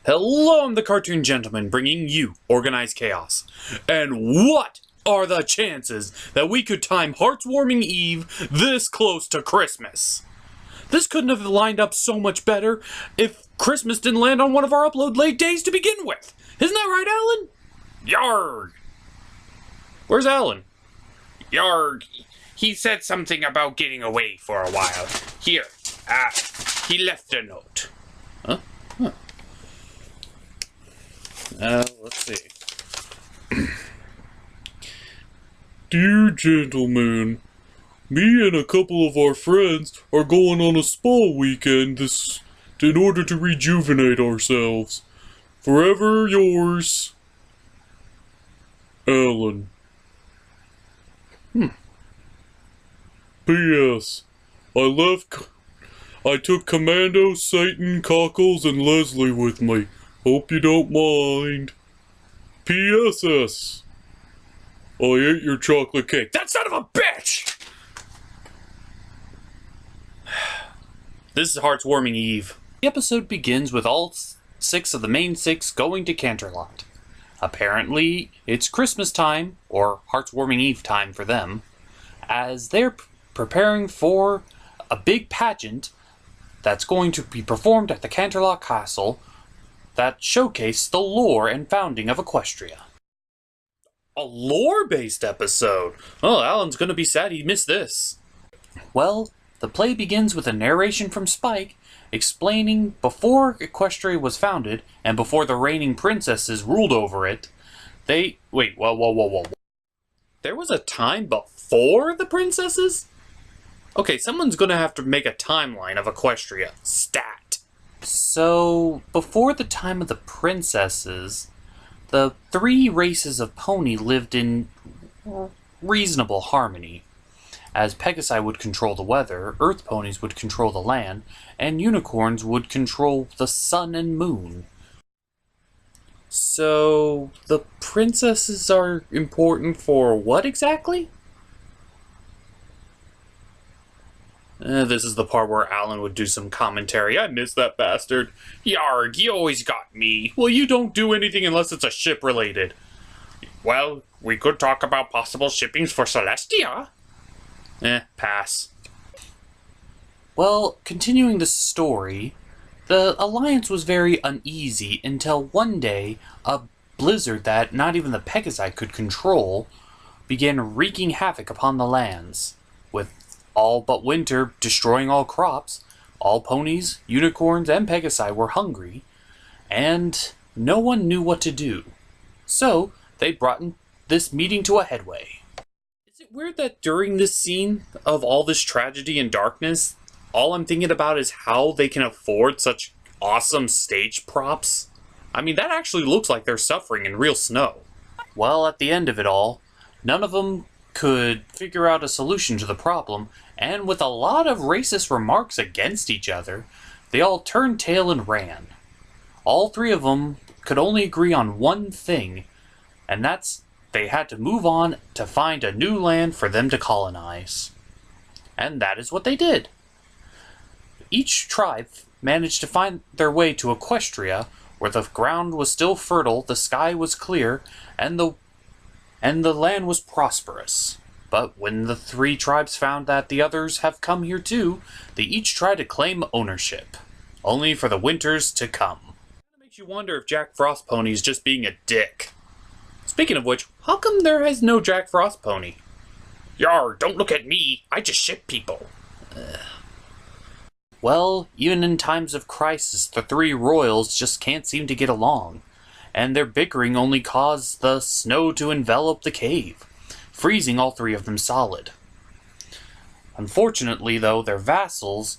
Hello, I'm the Cartoon Gentleman, bringing you Organized Chaos. And what are the chances that we could time Heartswarming Eve this close to Christmas? This couldn't have lined up so much better if Christmas didn't land on one of our upload late days to begin with. Isn't that right, Alan? Yarg! Where's Alan? Yarg. He said something about getting away for a while. Here, he left a note. Huh? Let's see. Dear gentlemen, me and a couple of our friends are going on a spa weekend in order to rejuvenate ourselves. Forever yours, Alan. P.S. I took Commando, Satan, Cockles, and Leslie with me. Hope you don't mind. P.S.S. I ate your chocolate cake. That son of a bitch! This is Heartswarming Eve. The episode begins with all 6 of the main 6 going to Canterlot. Apparently, it's Christmas time, or Heartswarming Eve time for them, as they're preparing for a big pageant that's going to be performed at the Canterlot Castle that showcased the lore and founding of Equestria. A lore-based episode? Oh, Alan's gonna be sad he missed this. Well, the play begins with a narration from Spike explaining before Equestria was founded and before the reigning princesses ruled over it, whoa. There was a time before the princesses? Okay, someone's gonna have to make a timeline of Equestria. Stat. So, before the time of the princesses, the 3 races of pony lived in reasonable harmony, as Pegasi would control the weather, Earth ponies would control the land, and unicorns would control the sun and moon. So, the princesses are important for what exactly? This is the part where Alan would do some commentary. I miss that bastard. Yarg, you always got me. Well, you don't do anything unless it's a ship related. Well, we could talk about possible shippings for Celestia. Pass. Well, continuing the story, the Alliance was very uneasy until one day a blizzard that not even the Pegasi could control began wreaking havoc upon the lands, with all but winter destroying all crops. All ponies, unicorns, and Pegasi were hungry, and no one knew what to do. So, they brought this meeting to a headway. Is it weird that during this scene of all this tragedy and darkness, all I'm thinking about is how they can afford such awesome stage props? I mean, that actually looks like they're suffering in real snow. Well, at the end of it all, none of them could figure out a solution to the problem, and with a lot of racist remarks against each other, they all turned tail and ran. All 3 of them could only agree on one thing, and that's they had to move on to find a new land for them to colonize. And that is what they did. Each tribe managed to find their way to Equestria, where the ground was still fertile, the sky was clear, and the land was prosperous. But when the 3 tribes found that the others have come here too, they each tried to claim ownership, only for the winters to come. It makes you wonder if Jack Frost Pony is just being a dick. Speaking of which, how come there is no Jack Frost Pony? Yar, don't look at me. I just ship people. Well, even in times of crisis, the 3 royals just can't seem to get along. and their bickering only caused the snow to envelop the cave, freezing all three of them solid. Unfortunately, though, their vassals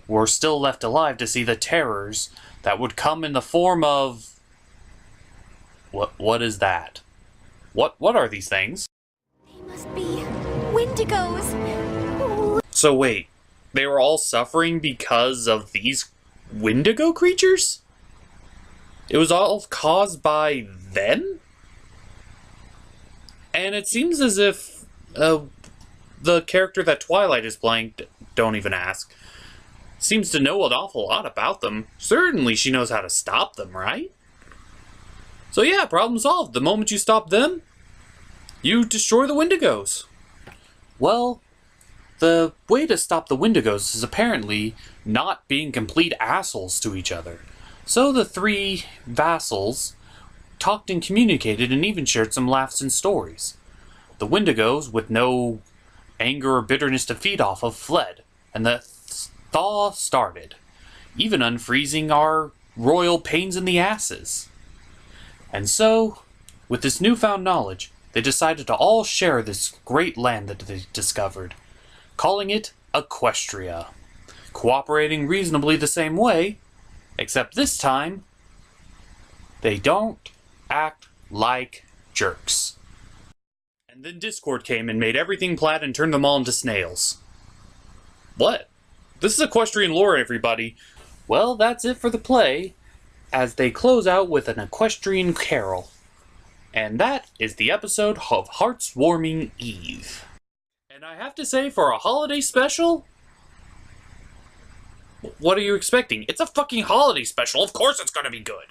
were still left alive to see the terrors that would come in the form of... What is that? What are these things? They must be Wendigos. So wait, they were all suffering because of these Wendigo creatures? It was all caused by them? And it seems as if the character that Twilight is playing, don't even ask, seems to know an awful lot about them. Certainly she knows how to stop them, right? So yeah, problem solved. The moment you stop them, you destroy the Wendigos. Well, the way to stop the Wendigos is apparently not being complete assholes to each other. So the three vassals talked and communicated and even shared some laughs and stories. The Wendigos, with no anger or bitterness to feed off of, fled, and the thaw started, even unfreezing our royal pains in the asses. And so, with this newfound knowledge, they decided to all share this great land that they discovered, calling it Equestria, cooperating reasonably the same way, except this time, they don't act like jerks. And then Discord came and made everything plaid and turned them all into snails. What? This is Equestrian lore, everybody. Well, that's it for the play, as they close out with an equestrian carol. And that is the episode of Heartswarming Eve. And I have to say, for a holiday special, what are you expecting? It's a fucking holiday special. Of course it's gonna be good.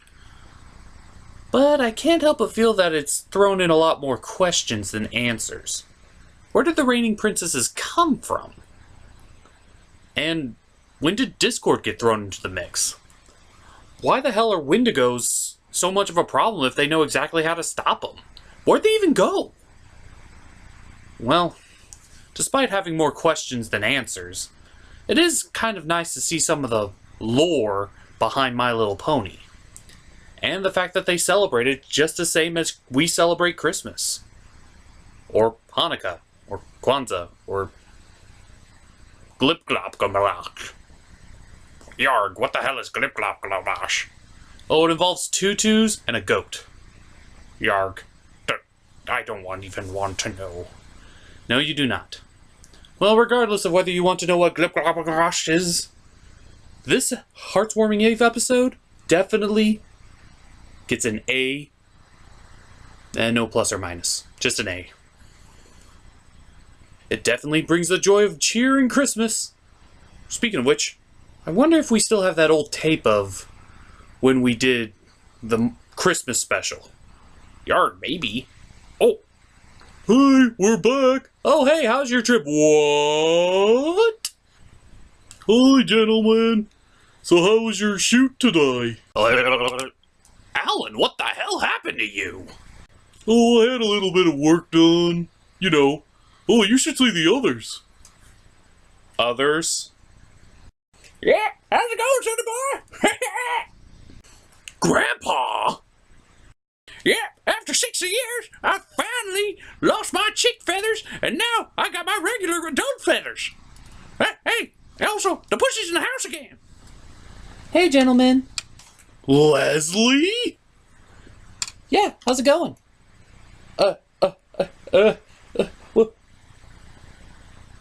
But I can't help but feel that it's thrown in a lot more questions than answers. Where did the reigning princesses come from? And when did Discord get thrown into the mix? Why the hell are Wendigos so much of a problem if they know exactly how to stop them? Where'd they even go? Well, despite having more questions than answers, it is kind of nice to see some of the lore behind My Little Pony. And the fact that they celebrate it just the same as we celebrate Christmas. Or Hanukkah. Or Kwanzaa. Or Glip-glop-glop-glop. Yarg, what the hell is Glip-glop-glop-glop? Oh, it involves tutus and a goat. Yarg. I don't even want to know. No, you do not. Well, regardless of whether you want to know what Glip-glop-glop is, this Heartswarming Eve episode definitely gets an A, and no plus or minus, just an A. It definitely brings the joy of cheer and Christmas. Speaking of which, I wonder if we still have that old tape of when we did the Christmas special. Yarg, maybe. Oh. Hey, we're back. Oh, hey, how's your trip? What? Hi, gentlemen. So how was your shoot today? Alan, what the hell happened to you? Oh, I had a little bit of work done. You know. Oh, you should see the others. Others? Yeah, how's it going, sonny boy? Grandpa! Yeah, after 60 years, I finally lost my chick feathers, and now I got my regular adult feathers. Hey, also, the pussy's in the house again. Hey, gentlemen. Leslie? Yeah, how's it going?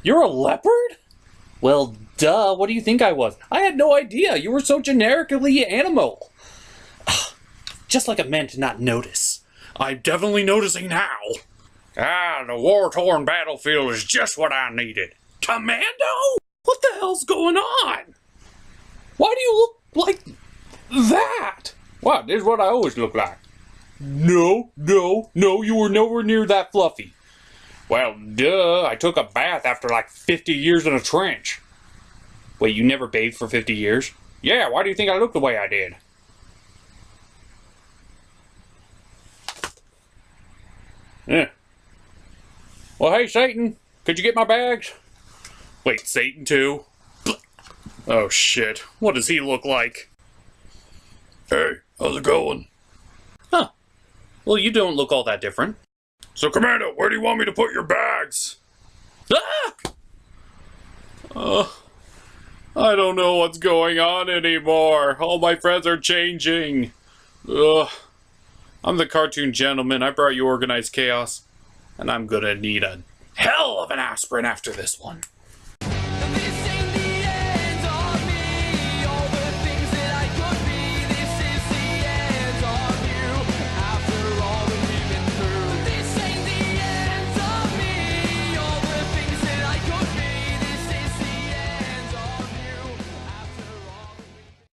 You're a leopard? Well, duh, what do you think I was? I had no idea. You were so generically animal. Just like a man to not notice. I'm definitely noticing now. The war-torn battlefield is just what I needed. Commando? What the hell's going on? Why do you look like that? What? This is what I always look like. No, you were nowhere near that fluffy. Well, duh, I took a bath after like 50 years in a trench. Wait, you never bathed for 50 years? Yeah, why do you think I look the way I did? Yeah. Well, hey, Satan, could you get my bags? Wait, Satan too? Oh shit, what does he look like? Hey, how's it going? Huh, Well, you don't look all that different. So, Commando, where do you want me to put your bags? Ah! I don't know what's going on anymore. All my friends are changing. Ugh. I'm the cartoon gentleman. I brought you organized chaos. And I'm gonna need a hell of an aspirin after this one.